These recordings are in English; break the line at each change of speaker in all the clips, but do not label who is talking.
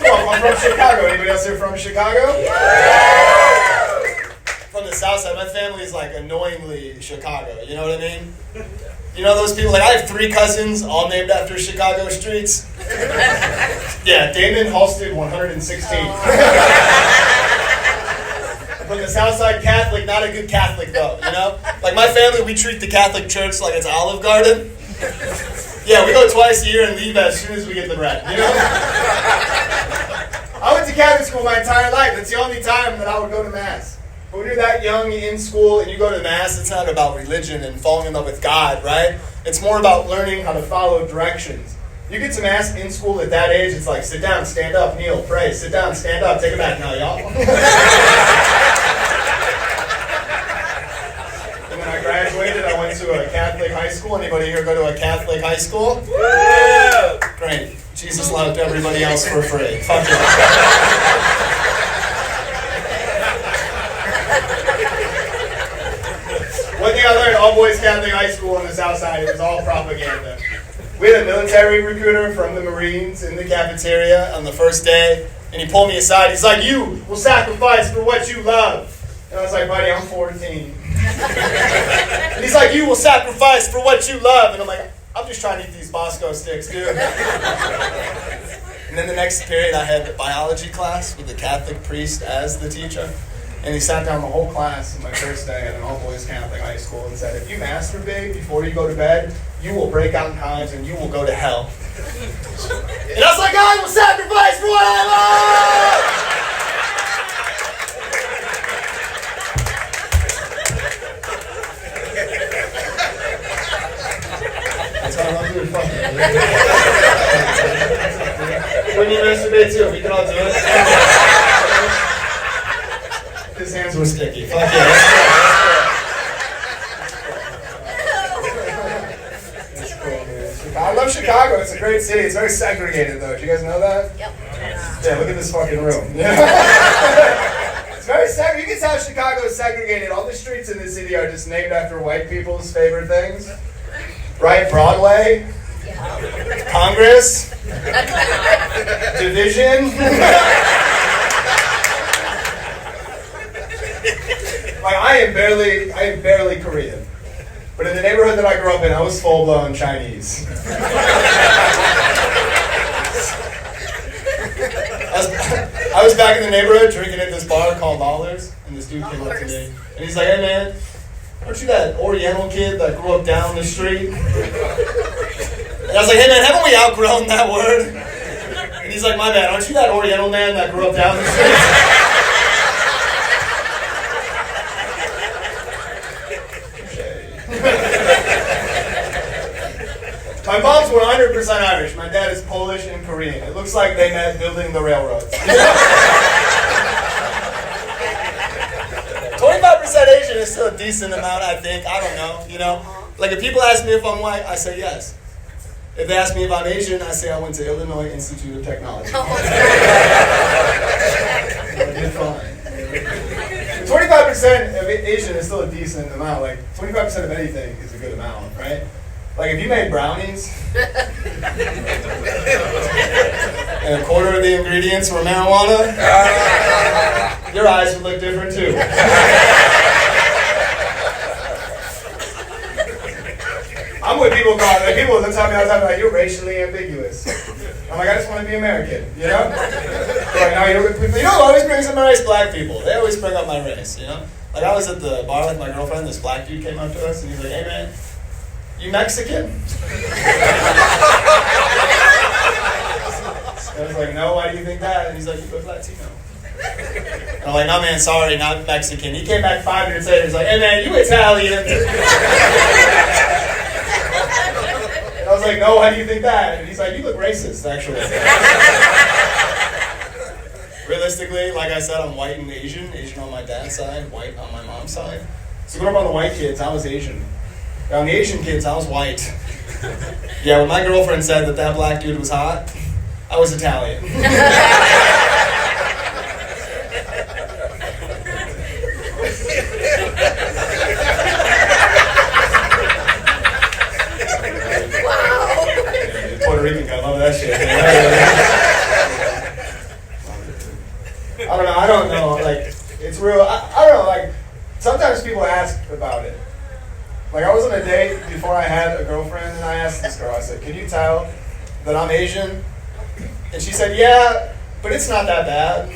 I'm from Chicago. Anybody else here from Chicago? From the south side. My family is like annoyingly Chicago. You know what I mean? You know those people? Like, I have 3 cousins, all named after Chicago streets. Yeah, Damon Halsted 116. From the Southside Catholic, not a good Catholic though, you know? Like my family, we treat the Catholic Church like it's Olive Garden. Yeah, we go twice a year and leave as soon as we get the bread, you know? I went to Catholic school my entire life. It's the only time that I would go to Mass. But when you're that young in school and you go to Mass, it's not about religion and falling in love with God, right? It's more about learning how to follow directions. You get to Mass in school at that age, it's like sit down, stand up, kneel, pray, sit down, stand up, take it back now, y'all. And then I graduated, I went to a Catholic high school. Anybody here go to a Catholic high school? Yeah! Great. Jesus loved everybody else for free. Fuck yeah. One thing I learned, all boys Catholic high school on the south side, it was all propaganda. We had a military recruiter from the Marines in the cafeteria on the first day, and he pulled me aside. He's like, "You will sacrifice for what you love." And I was like, "Buddy, I'm 14. And he's like, "You will sacrifice for what you love." And I'm like, "I'm just trying to eat these Bosco sticks, dude." And then the next period, I had biology class with a Catholic priest as the teacher. And he sat down the whole class on my first day at an all-boys Catholic high school and said, "If you masturbate before you go to bed, you will break out in hives and you will go to hell." And I was like, "I will sacrifice for what I love!" That's how I love doing fucking. When you masturbate too, we can all do it. His hands were sticky. Fuck yeah. That's cool, man. I love Chicago. It's a great city. It's very segregated, though. Do you guys know that?
Yep.
Yeah, look at this fucking room. It's very segregated. You can tell Chicago is segregated. All the streets in the city are just named after white people's favorite things. Right? Broadway. Yeah. Congress. Division. Like, I am barely Korean. But in the neighborhood that I grew up in, I was full-blown Chinese. I was back in the neighborhood drinking at this bar called Dollars, and this dude came up to me, and he's like, "Hey man, aren't you that Oriental kid that grew up down the street?" And I was like, "Hey man, haven't we outgrown that word?" And he's like, "My bad, aren't you that Oriental man that grew up down the street?" My mom's 100% Irish. My dad is Polish and Korean. It looks like they met building the railroads. 25% Asian is still a decent amount, I think. I don't know, you know? Like, if people ask me if I'm white, I say yes. If they ask me if I'm Asian, I say I went to Illinois Institute of Technology. I did fine. 25% of Asian is still a decent amount. Like, 25% of anything is a good amount, right? Like, if you made brownies, and a quarter of the ingredients were marijuana, your eyes would look different too. I'm what people call it. Like, people will tell me all the time, like, "You're racially ambiguous." I'm like, "I just want to be American, you know?" Like, no, you know, always brings up my race, black people. They always bring up my race, you know? Like, I was at the bar with my girlfriend, this black dude came up to us, and he's like, "Hey man, you Mexican?" I was like, "No, why do you think that?" And he's like, "You look Latino." And I'm like, "No man, sorry, not Mexican." He came back 5 minutes later, he's like, "Hey man, you Italian." And I was like, "No, why do you think that?" And he's like, "You look racist, actually." Realistically, like I said, I'm white and Asian. Asian on my dad's side, white on my mom's side. So growing up on the white kids, I was Asian. On the Asian kids, I was white. Yeah, when my girlfriend said that black dude was hot, I was Italian. Wow. Puerto Rican guy, love that shit. can you tell that I'm Asian? And she said, yeah, but it's not that bad.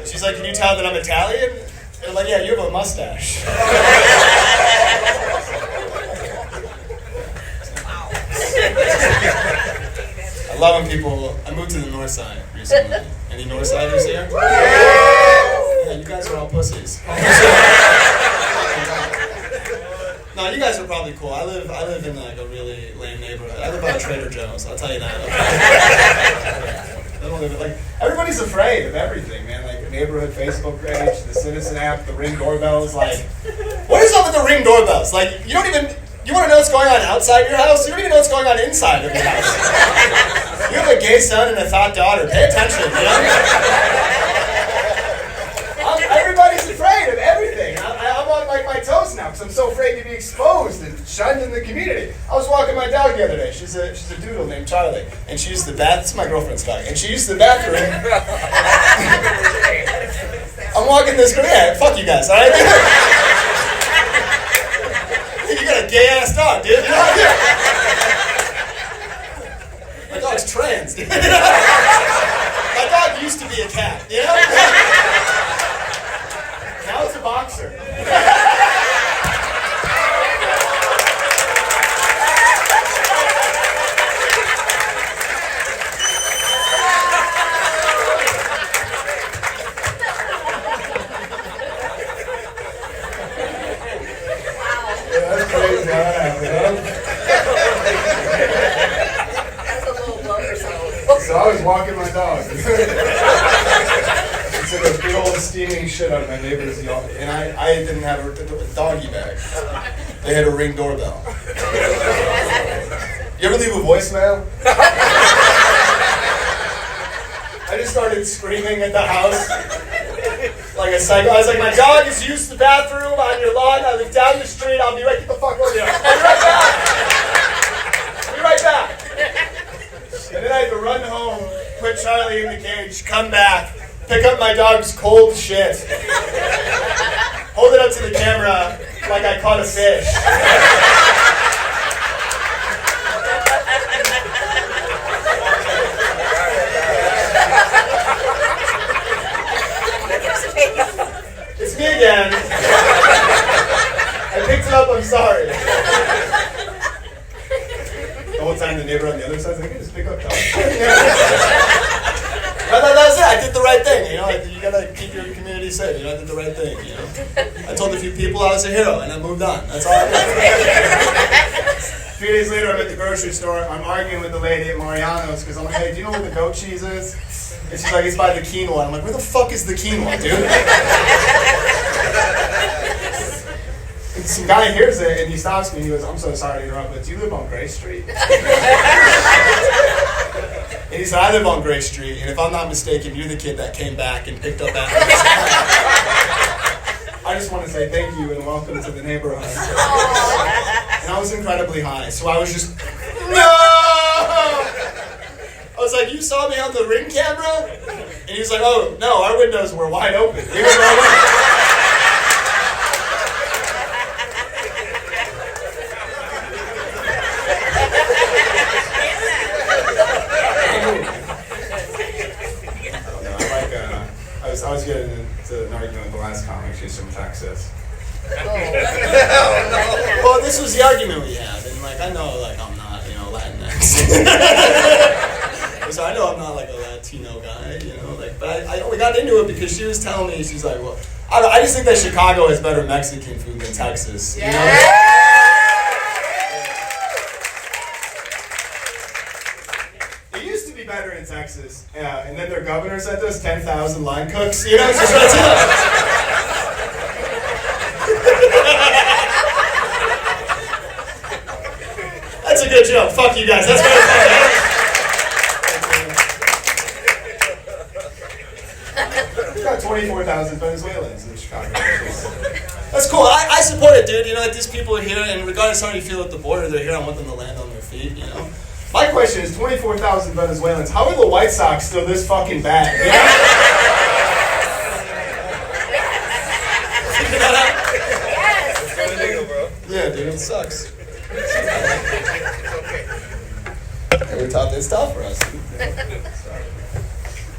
She's like, can you tell that I'm Italian? And I'm like, yeah, you have a mustache. I love when people, I moved to the north side recently. Any north siders here? Yeah, you guys are all pussies. No, you guys are probably cool. I live in like a really lame neighborhood. I live by Trader Joe's, I'll tell you that. I don't live like, everybody's afraid of everything, man. Like the neighborhood Facebook page, the Citizen app, the Ring doorbells. Like, what is up with the Ring doorbells? Like, you want to know what's going on outside your house? You don't even know what's going on inside of your house. You have a gay son and a thought daughter. Pay attention, you know? Everybody's afraid of everything. I'm on like my toes now because I'm so afraid to be exposed and shunned in the community. I was walking my dog the other day. She's a doodle named Charlie, and she used the bath. It's my girlfriend's dog, and she used the bathroom. I'm walking this girl. Yeah, fuck you guys. All right. You got a gay ass dog, dude. My dog's trans, dude. My dog used to be a cat, you know? Now it's a boxer. That's crazy how that happened, huh?
That's a little blow or something.
So I was walking my dog. It's like a big old steaming shit out of my neighbor's yard. And I didn't have a doggy bag. They had a Ring doorbell. You ever leave a voicemail? I just started screaming at the house. Like a psycho. I was like, my dog has used the bathroom on your lawn. I live down the street. I'll be right, get the fuck over here. I'll be right back. I'll be right back. And then I had to run home, put Charlie in the cage, come back, pick up my dog's cold shit, hold it up to the camera like I caught a fish. It's me again. I picked it up, I'm sorry. The whole time the neighbor on the other side's like, hey, just pick up dog. That's it, I did the right thing, you know, you gotta keep your community safe, you know, I did the right thing, you know. I told a few people I was a hero, and I moved on, that's all I did. A few days later, I'm at the grocery store, I'm arguing with the lady at Mariano's, because I'm like, hey, do you know where the goat cheese is? And she's like, it's by the quinoa. I'm like, where the fuck is the quinoa, dude? And some guy hears it, and he stops me, and he goes, I'm so sorry to interrupt, but do you live on Gray Street? And he said, I live on Gray Street, and if I'm not mistaken, you're the kid that came back and picked up after me. I just want to say thank you and welcome to the neighborhood. And I was incredibly high, so I was just, no! I was like, you saw me on the Ring camera? And he was like, oh, no, our windows were wide open. I was getting into an argument with the last comic. She's from Texas. Well, this was the argument we had, and like I know, like I'm not, you know, Latinx. So I know I'm not like a Latino guy, you know, like. But I only got into it because she was telling me, she's like, well, I just think that Chicago has better Mexican food than Texas, you know. Better in Texas, and then their governor sent us 10,000 line cooks, you know, it's just right. That's a good joke, fuck you guys, that's very funny. We've got 24,000 Venezuelans in Chicago. That's cool, I support it, dude, you know, like these people are here, and regardless of how you feel at the border, they're here, I want them to land on their feet, you know. My question is, 24,000 Venezuelans, how are the White Sox still this fucking bad? You know? Figure that out? Yeah, dude, it sucks. And we taught this tough for us.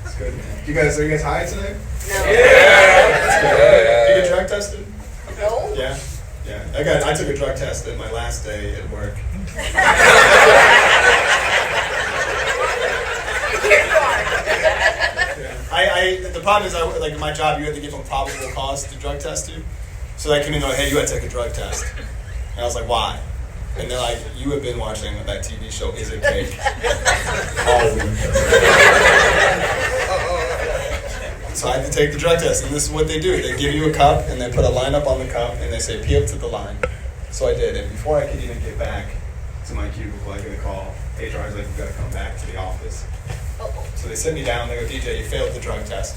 It's good, man. Are you guys high today?
No.
Yeah. You get drug tested?
No?
Yeah. I took a drug test at my last day at work. The problem is, like in my job, you had to give them probable cause to drug test you. So they came in and go, hey, you had to take a drug test. And I was like, why? And they're like, you have been watching that TV show, Is It Cake? All week. So I had to take the drug test, and this is what they do. They give you a cup, and they put a line up on the cup, and they say, pee up to the line. So I did, and before I could even get back to my cubicle, I get a call. HR is like, you've got to come back to the office. So they sit me down, they go, DJ, you failed the drug test.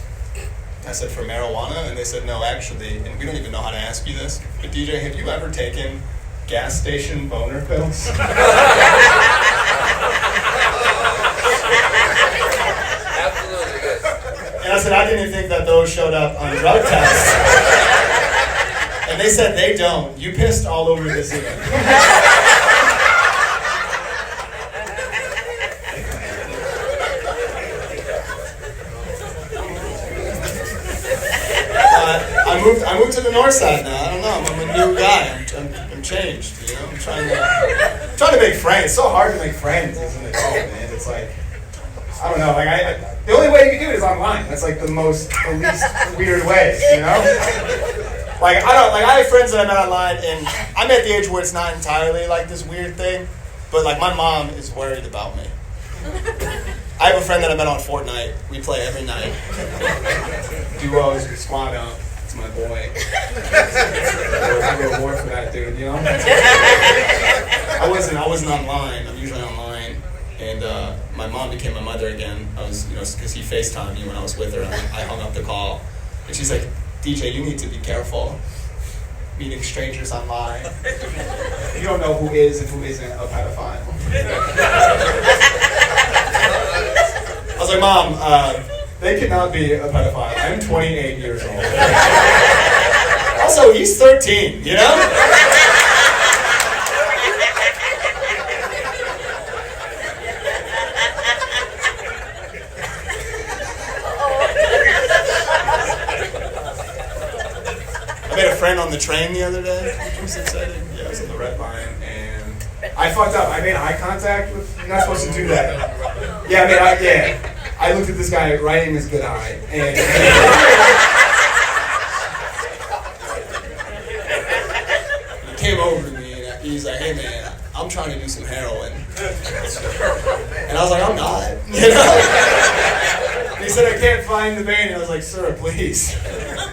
I said, for marijuana? And they said, no, actually, and we don't even know how to ask you this, but DJ, have you ever taken gas station boner pills?
Absolutely good.
And I said, I didn't think that those showed up on drug tests. And they said, they don't. You pissed all over this event. I moved to the north side now. I don't know. I'm a new guy. I'm changed. You know, I'm trying to make friends. It's so hard to make friends as an adult, man. It's like, I don't know. Like the only way you can do it is online. That's like the least weird way. You know. I have friends that I met online, and I'm at the age where it's not entirely like this weird thing, but like my mom is worried about me. I have a friend that I met on Fortnite. We play every night. Duos, we squad up. It's my boy. I go to war for that dude, you know? I wasn't online. I'm usually online. And my mom became my mother again. I was, because he FaceTimed me when I was with her, and I hung up the call. And she's like, DJ, you need to be careful meeting strangers online. You don't know who is and who isn't a pedophile. I was like, Mom, they cannot be a pedophile. I'm 28 years old. Also, he's 13, you know? I made a friend on the train the other day, which was exciting. Yeah, I was on the red line, and I fucked up. I made eye contact with. You're not supposed to do that. Yeah, I looked at this guy right in his good eye, and he came over to me, and he's like, "Hey, man, I'm trying to do some heroin," and I was like, "I'm not," you know. And he said, "I can't find the vein," and I was like, "Sir, please."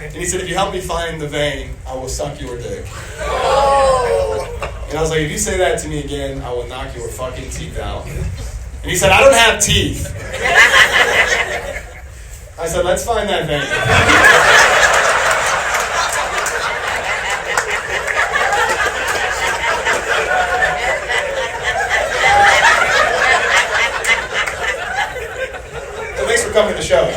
And he said, "If you help me find the vein, I will suck your dick." And I was like, "If you say that to me again, I will knock your fucking teeth out." And he said, "I don't have teeth." I said, "Let's find that vein." So thanks for coming to the show.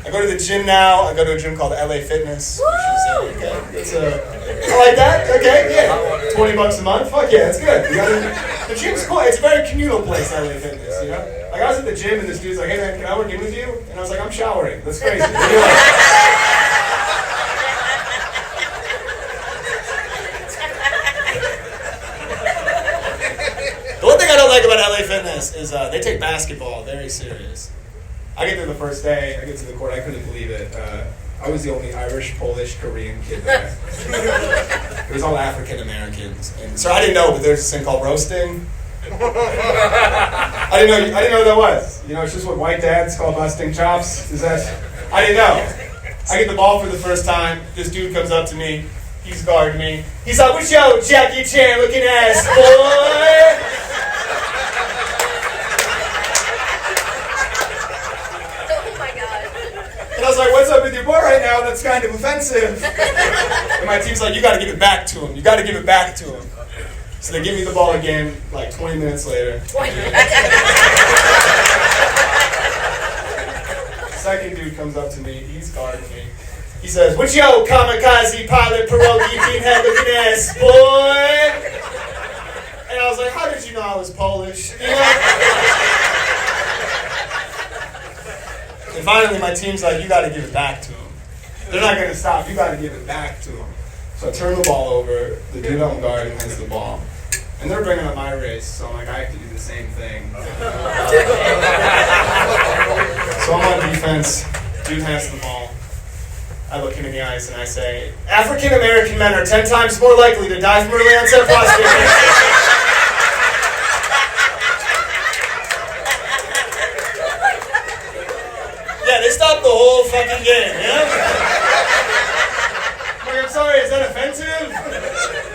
I go to the gym now. I go to a gym called LA Fitness. I like that? Okay, yeah. $20 a month? Fuck yeah, that's good. The gym's cool. It's a very communal place, LA Fitness, you know? Like, I was at the gym, and this dude's like, "Hey, man, can I work in with you?" And I was like, "I'm showering." That's crazy. What do you like? The one thing I don't like about LA Fitness is they take basketball very serious. I get there the first day, I get to the court, I couldn't believe it. I was the only Irish, Polish, Korean kid there. It was all African Americans. And so I didn't know, but there's this thing called roasting. I didn't know what that was. You know, it's just what white dads call busting chops. I didn't know. I get the ball for the first time. This dude comes up to me. He's guarding me. He's like, "What's your Jackie Chan looking ass, boy?" I was like, "What's up with your boy right now? That's kind of offensive." And my team's like, "You got to give it back to him. You got to give it back to him." So they give me the ball again, like 20 minutes later. Second dude comes up to me. He's guarding me. He says, "What yo, kamikaze pilot, pierogi, beanhead looking ass, boy?" And I was like, "How did you know I was Polish?" You know? And finally, my team's like, "You got to give it back to him. They're not going to stop. You got to give it back to him." So I turn the ball over. The dude on guard has the ball. And they're bringing up my race, so I'm like, I have to do the same thing. So I'm on defense. Dude has the ball. I look him in the eyes and I say, "African American men are 10 times more likely to die from early onset prostate cancer." Yeah, they stopped the whole fucking game, yeah? I'm like, "I'm sorry, is that offensive?"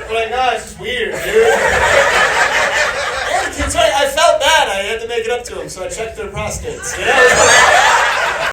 They're like, "No, it's just weird, dude." Yeah, the kid's right. I felt bad. I had to make it up to him, so I checked their prostates, you know?